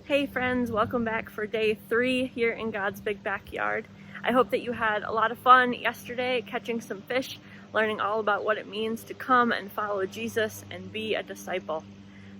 Hey friends, welcome back for day 3 here in God's big backyard. I hope that you had a lot of fun yesterday catching some fish, learning all about what it means to come and follow Jesus and be a disciple.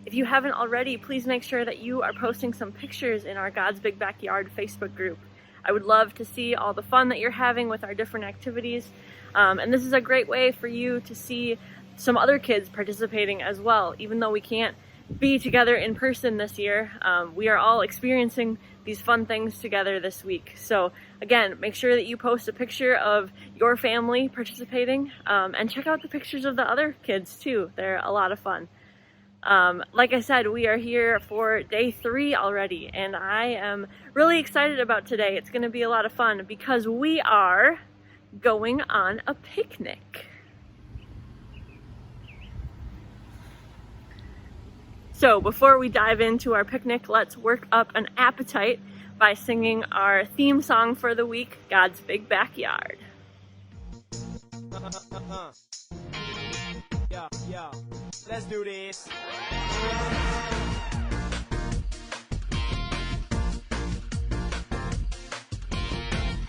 If you haven't already, please make sure that you are posting some pictures in our God's Big Backyard Facebook group. I would love to see all the fun that you're having with our different activities. And this is a great way for you to see some other kids participating as well. Even though we can't be together in person this year, we are all experiencing these fun things together this week. So again, make sure that you post a picture of your family participating, and check out the pictures of the other kids too. They're a lot of fun. Like I said, we are here for day 3 already, and I am really excited about today. It's going to be a lot of fun because we are going on a picnic. So before we dive into our picnic, let's work up an appetite by singing our theme song for the week, God's Big Backyard. Yeah, let's do this.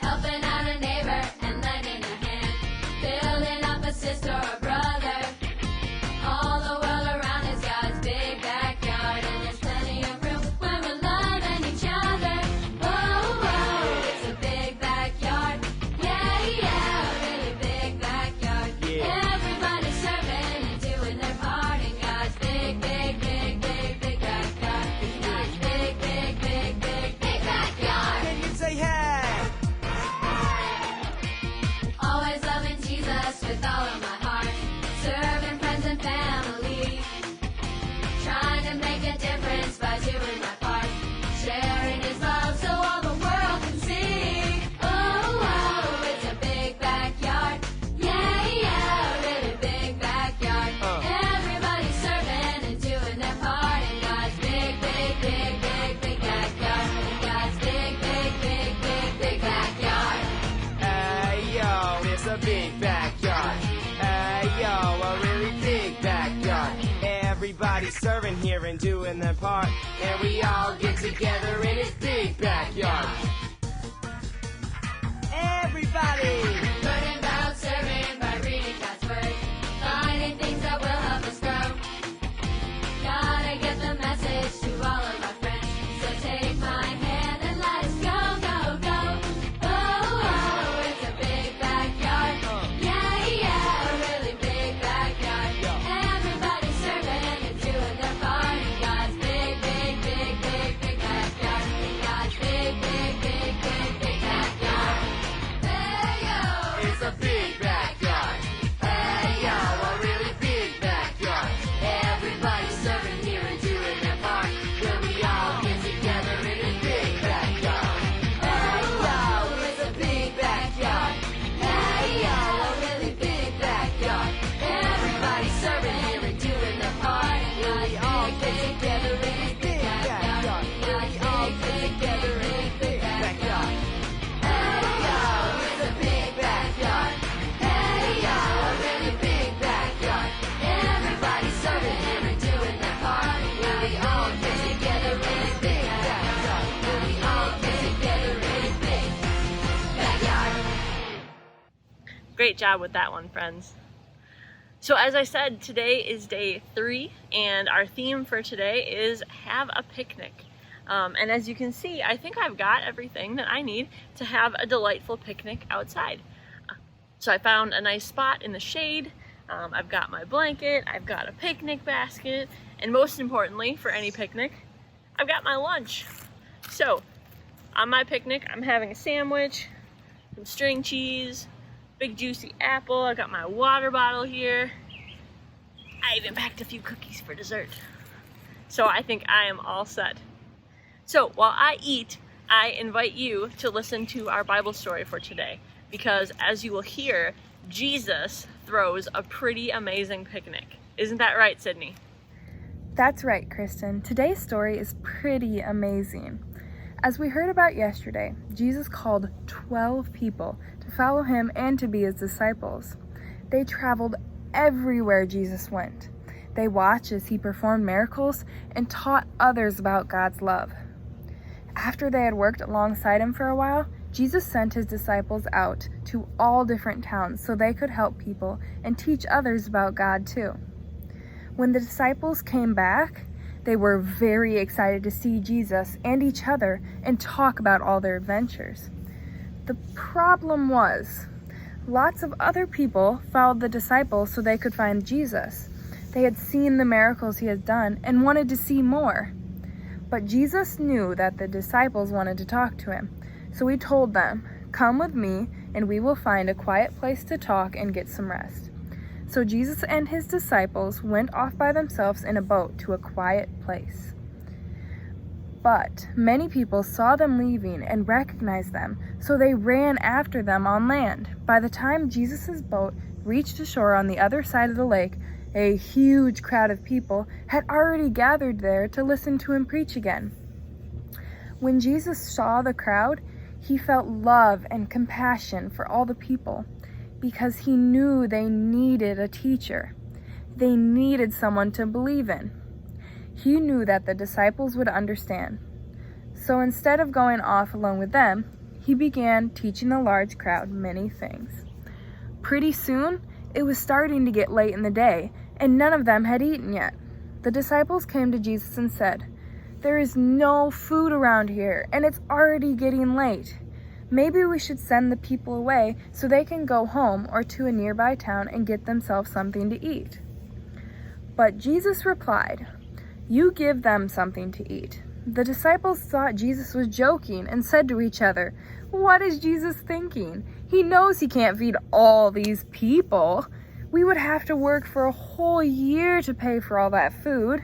Helping out a neighbor and lending a hand, building up a sister or brother. All the world around is God's big backyard, and there's plenty of room when we're loving each other. Whoa, whoa, it's a big backyard. Yeah, really big backyard. Yeah. Everybody's serving and doing their part in God's big backyard. God's big backyard. Can you say hey? Always loving Jesus with all of my heart, serving friends and family, trying to make a difference by doing my part, sharing His love so all the world can see. Oh, it's a big backyard. Yeah, really big backyard. Everybody's serving and doing their part in God's big backyard. God's big backyard. Hey yo, it's a big backyard. Hey yo, a really big backyard. Everybody's serving here and doing their part, and we all get together in this big backyard. Everybody! Learning about serving by reading God's word, finding things that will help us grow. Gotta get the message to all of my friends, so take my hand and let us go. Oh, it's a big backyard. Yeah, really big backyard. Everybody's serving and doing their part in God's big backyard. God's big backyard. Hey yo, It's a big backyard. Hey yo, a really big backyard. Everybody's serving here and doing their part, where we all get together in a big backyard. Hey yo, it's a big backyard. Hey yo, a really big backyard. Everybody's serving here and doing their part, where we all get together in a big backyard. Where we all get together in a big backyard. Hey yo, it's a big backyard. Hey yo, a really big backyard. Everybody's serving here and doing their part, where we all get together in a big backyard. Where we all get together in a big backyard. Great job with that one, friends. So as I said, today is day 3, and our theme for today is have a picnic. And as you can see, I think I've got everything that I need to have a delightful picnic outside. So I found a nice spot in the shade. I've got my blanket, I've got a picnic basket, and most importantly for any picnic, I've got my lunch. So on my picnic, I'm having a sandwich, some string cheese, big juicy apple. I got my water bottle here. I even packed a few cookies for dessert. So I think I am all set. So while I eat, I invite you to listen to our Bible story for today, because as you will hear, Jesus throws a pretty amazing picnic. Isn't that right, Sydney? That's right, Kristen. Today's story is pretty amazing. As we heard about yesterday, Jesus called 12 people to follow him and to be his disciples. They traveled everywhere Jesus went. They watched as he performed miracles and taught others about God's love. After they had worked alongside him for a while, Jesus sent his disciples out to all different towns so they could help people and teach others about God too. When the disciples came back, they were very excited to see Jesus and each other and talk about all their adventures. The problem was, lots of other people followed the disciples so they could find Jesus. They had seen the miracles he had done and wanted to see more. But Jesus knew that the disciples wanted to talk to him, so he told them, "Come with me, and we will find a quiet place to talk and get some rest." So Jesus and his disciples went off by themselves in a boat to a quiet place. But many people saw them leaving and recognized them, so they ran after them on land. By the time Jesus' boat reached the shore on the other side of the lake, a huge crowd of people had already gathered there to listen to him preach again. When Jesus saw the crowd, he felt love and compassion for all the people because he knew they needed a teacher. They needed someone to believe in. He knew that the disciples would understand. So instead of going off alone with them, he began teaching the large crowd many things. Pretty soon, it was starting to get late in the day, and none of them had eaten yet. The disciples came to Jesus and said, "There is no food around here, and it's already getting late. Maybe we should send the people away so they can go home or to a nearby town and get themselves something to eat." But Jesus replied, "You give them something to eat." The disciples thought Jesus was joking and said to each other, "What is Jesus thinking? He knows he can't feed all these people. We would have to work for a whole year to pay for all that food."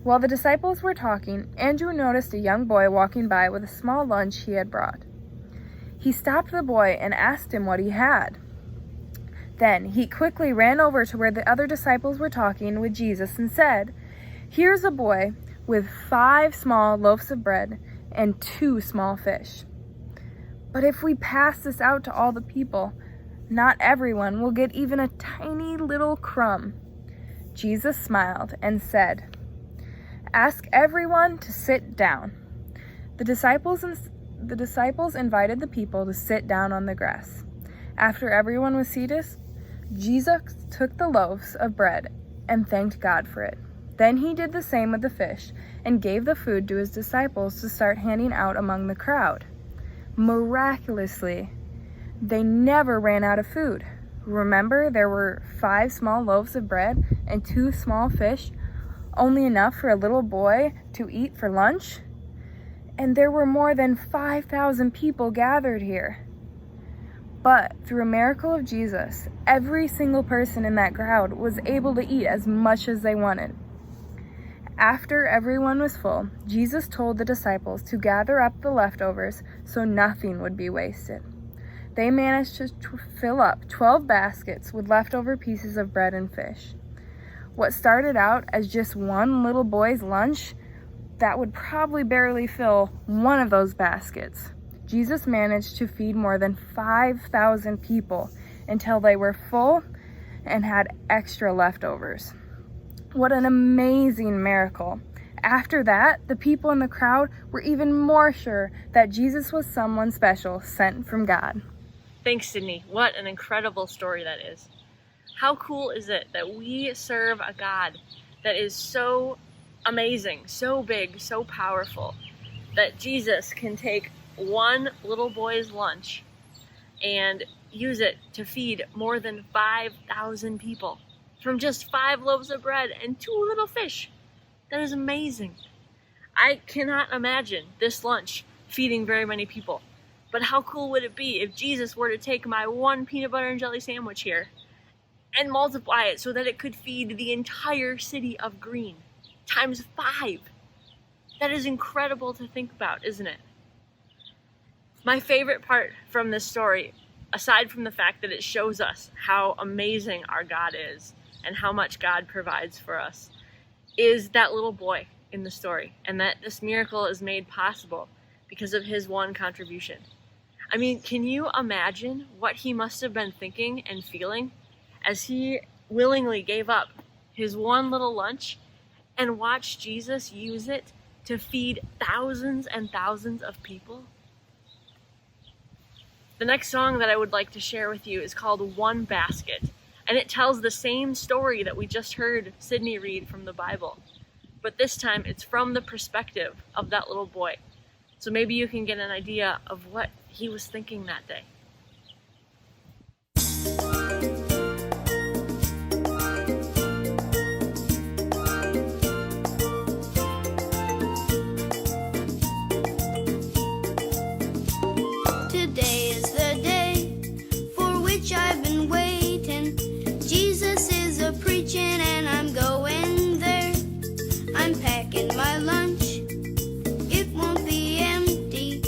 While the disciples were talking, Andrew noticed a young boy walking by with a small lunch he had brought. He stopped the boy and asked him what he had. Then he quickly ran over to where the other disciples were talking with Jesus and said, "Here's a boy with 5 small loaves of bread and 2 small fish. But if we pass this out to all the people, not everyone will get even a tiny little crumb." Jesus smiled and said, "Ask everyone to sit down." The disciples invited the people to sit down on the grass. After everyone was seated, Jesus took the loaves of bread and thanked God for it. Then he did the same with the fish and gave the food to his disciples to start handing out among the crowd. Miraculously, they never ran out of food. Remember, there were 5 small loaves of bread and 2 small fish, only enough for a little boy to eat for lunch? And there were more than 5,000 people gathered here. But through a miracle of Jesus, every single person in that crowd was able to eat as much as they wanted. After everyone was full, Jesus told the disciples to gather up the leftovers so nothing would be wasted. They managed to fill up 12 baskets with leftover pieces of bread and fish. What started out as just one little boy's lunch, that would probably barely fill one of those baskets. Jesus managed to feed more than 5,000 people until they were full and had extra leftovers. What an amazing miracle. After that, the people in the crowd were even more sure that Jesus was someone special sent from God. Thanks, Sydney. What an incredible story that is. How cool is it that we serve a God that is so amazing, so big, so powerful, that Jesus can take one little boy's lunch and use it to feed more than 5,000 people from just 5 loaves of bread and 2 little fish. That is amazing. I cannot imagine this lunch feeding very many people. But how cool would it be if Jesus were to take my 1 peanut butter and jelly sandwich here and multiply it so that it could feed the entire city of Greene times 5? That is incredible to think about, isn't it? My favorite part from this story, aside from the fact that it shows us how amazing our God is and how much God provides for us, is that little boy in the story, and that this miracle is made possible because of his one contribution. I mean, can you imagine what he must have been thinking and feeling as he willingly gave up his one little lunch and watched Jesus use it to feed thousands and thousands of people? The next song that I would like to share with you is called One Basket, and it tells the same story that we just heard Sydney read from the Bible. But this time it's from the perspective of that little boy. So maybe you can get an idea of what he was thinking that day. Today is the day for which I've been waiting. Jesus is a preaching and I'm going there. I'm packing my lunch, it won't be empty.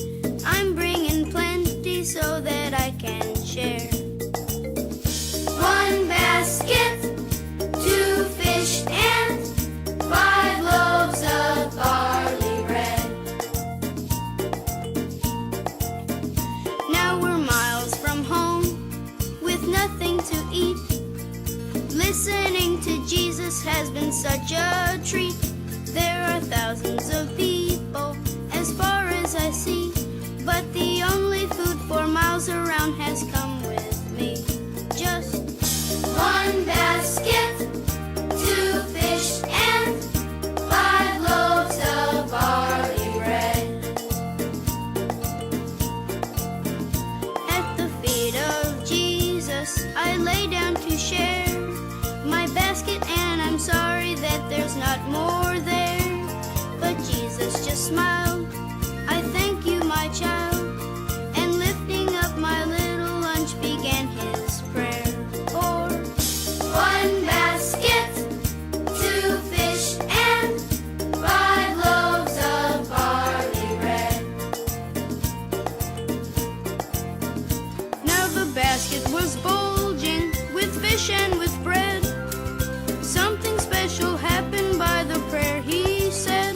I'm bringing plenty so that I can share. One basket, 2 fish and 5 loaves of barley bread. Now we're miles from home with nothing to eat. Listening to Jesus has been such a treat. There are thousands of people as far as I see, but the only food for miles around has come with me. Just one basket, 2 fish and 5 loaves of barley bread. At the feet of Jesus I lay down to share my basket, and I'm sorry that there's not more there. But Jesus just smiled. I thank you, my child. And lifting up my little lunch began his prayer. For 1 basket, 2 fish and 5 loaves of barley bread. Now the basket was bulging with fish and with bread. Something special happened by the prayer he said.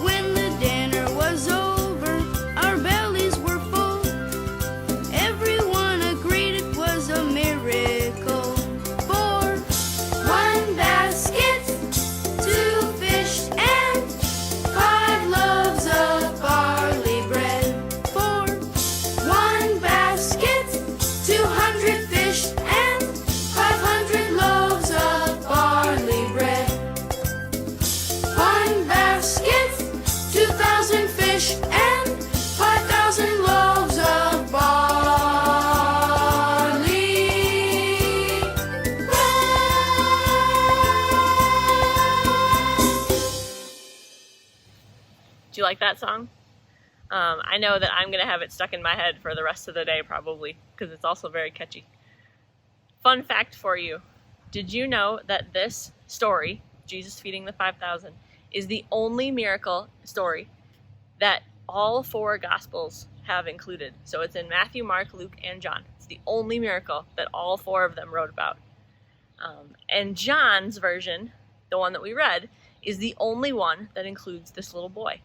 When the dinner was over, our bellies were full. Everyone agreed it was a miracle. For 1 basket, 2 fish and 5 loaves of barley bread. For 1 basket, 200 fish and 500 loaves of barley bread. 1 basket, 2,000 fish and 5,000 loaves of barley bread. Do you like that song? I know that I'm going to have it stuck in my head for the rest of the day probably, because it's also very catchy. Fun fact for you. Did you know that this story, Jesus feeding the 5,000, is the only miracle story that all 4 Gospels have included? So it's in Matthew, Mark, Luke, and John. It's the only miracle that all 4 of them wrote about. And John's version, the one that we read, is the only one that includes this little boy.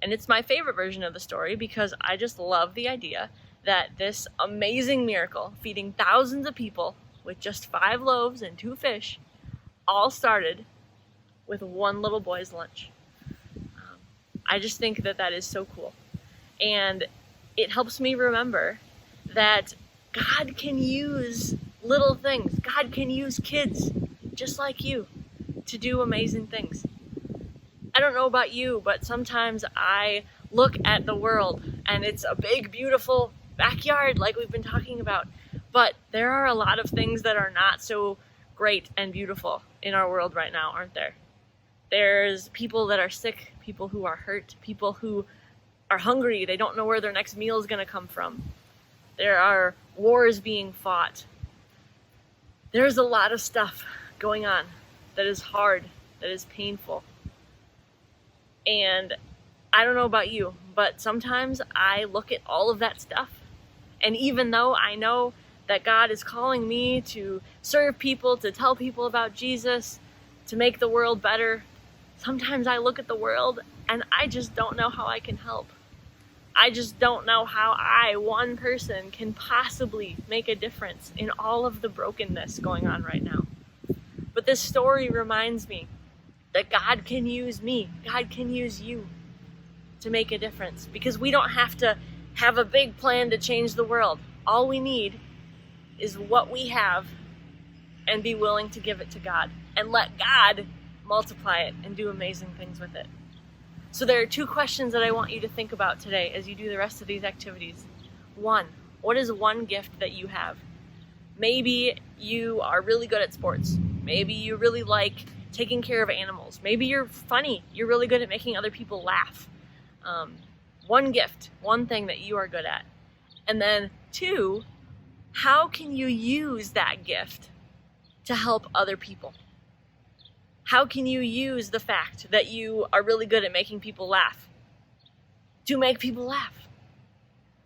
And it's my favorite version of the story because I just love the idea that this amazing miracle, feeding thousands of people with just 5 loaves and 2 fish, all started with one little boy's lunch. I just think that that is so cool. And it helps me remember that God can use little things. God can use kids just like you to do amazing things. I don't know about you, but sometimes I look at the world and it's a big, beautiful backyard like we've been talking about. But there are a lot of things that are not so great and beautiful in our world right now, aren't there? There's people that are sick, people who are hurt, people who are hungry. They don't know where their next meal is going to come from. There are wars being fought. There's a lot of stuff going on that is hard, that is painful. And I don't know about you, but sometimes I look at all of that stuff, and even though I know that God is calling me to serve people, to tell people about Jesus, to make the world better, sometimes I look at the world and I just don't know how I can help. I just don't know how I, one person, can possibly make a difference in all of the brokenness going on right now. But this story reminds me that God can use me, God can use you to make a difference, because we don't have to have a big plan to change the world. All we need is what we have and be willing to give it to God and let God multiply it and do amazing things with it. So there are 2 questions that I want you to think about today as you do the rest of these activities. 1, what is one gift that you have? Maybe you are really good at sports. Maybe you really like taking care of animals. Maybe you're funny. You're really good at making other people laugh. One gift, one thing that you are good at. And then 2, how can you use that gift to help other people? How can you use the fact that you are really good at making people laugh to make people laugh?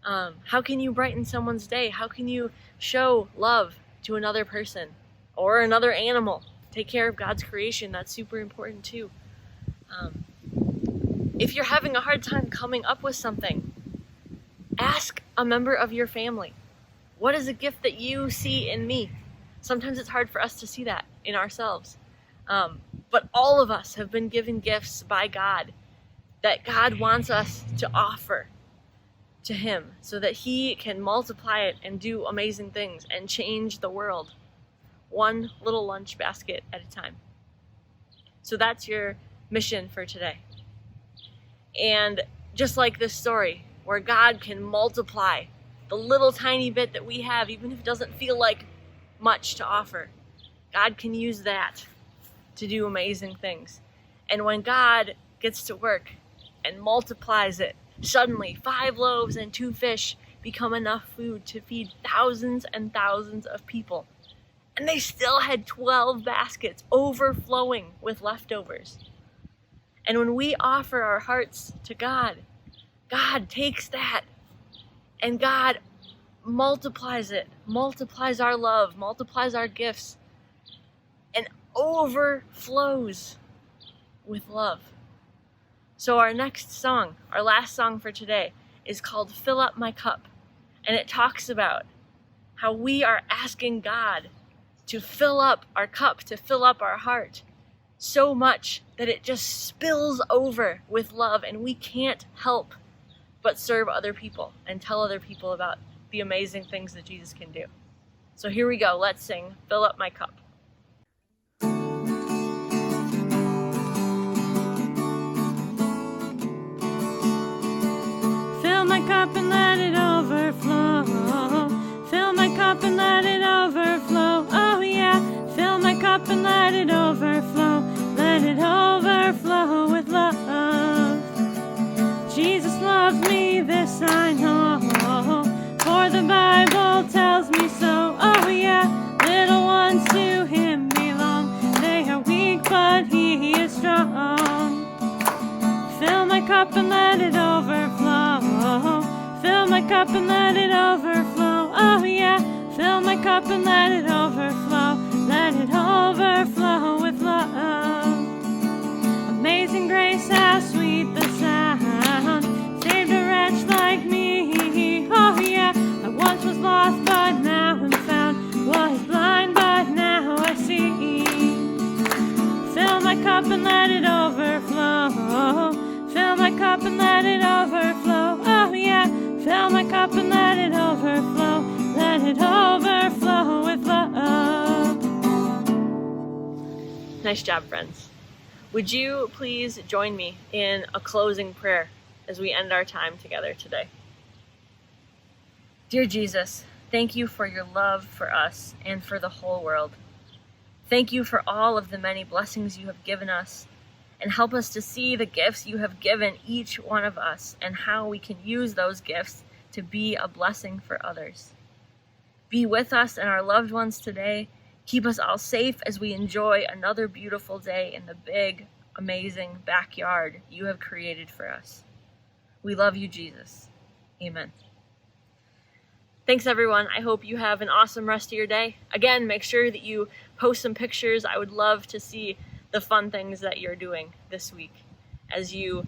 How can you brighten someone's day? How can you show love to another person or another animal? Take care of God's creation. That's super important too. If you're having a hard time coming up with something, ask a member of your family. What is a gift that you see in me? Sometimes it's hard for us to see that in ourselves. But all of us have been given gifts by God that God wants us to offer to Him so that He can multiply it and do amazing things and change the world, one little lunch basket at a time. So that's your mission for today. And just like this story, where God can multiply the little tiny bit that we have, even if it doesn't feel like much to offer, God can use that to do amazing things. And when God gets to work and multiplies it, suddenly 5 loaves and 2 fish become enough food to feed thousands and thousands of people. And they still had 12 baskets overflowing with leftovers. And when we offer our hearts to God, God takes that and God multiplies it, multiplies our love, multiplies our gifts, and overflows with love. So our next song, our last song for today, is called Fill Up My Cup. And it talks about how we are asking God to fill up our cup, to fill up our heart so much that it just spills over with love, and we can't help but serve other people and tell other people about the amazing things that Jesus can do. So here we go. Let's sing Fill Up My Cup. Fill my cup and let it overflow. Fill my cup and let it overflow. Oh yeah. Fill my cup and let it overflow. Let it overflow with love. Jesus loves me, this I know, for the Bible tells me so. Oh yeah. Little ones to Him belong. They are weak, but He is strong. Fill my cup and let it overflow. Fill my cup and let it overflow. Oh yeah. Fill my cup and let it overflow. Let it overflow with love. Amazing grace, how sweet the sound. Saved a wretch like me. Oh yeah. I once was lost, but now I'm found. Was blind, but now I see. Fill my cup and let it overflow. Fill my cup and let it overflow. Oh yeah. Fill my cup and let it overflow. Let it overflow with love. Nice job, friends. Would you please join me in a closing prayer as we end our time together today? Dear Jesus, thank you for your love for us and for the whole world. Thank you for all of the many blessings you have given us, and help us to see the gifts you have given each one of us and how we can use those gifts to be a blessing for others. Be with us and our loved ones today. Keep us all safe as we enjoy another beautiful day in the big, amazing backyard you have created for us. We love you, Jesus. Amen. Thanks, everyone. I hope you have an awesome rest of your day. Again, make sure that you post some pictures. I would love to see the fun things that you're doing this week as you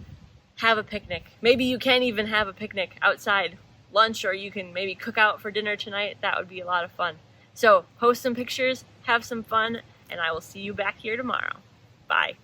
have a picnic. Maybe you can even have a picnic outside, lunch, or you can maybe cook out for dinner tonight. That would be a lot of fun. So post some pictures, have some fun, and I will see you back here tomorrow. Bye.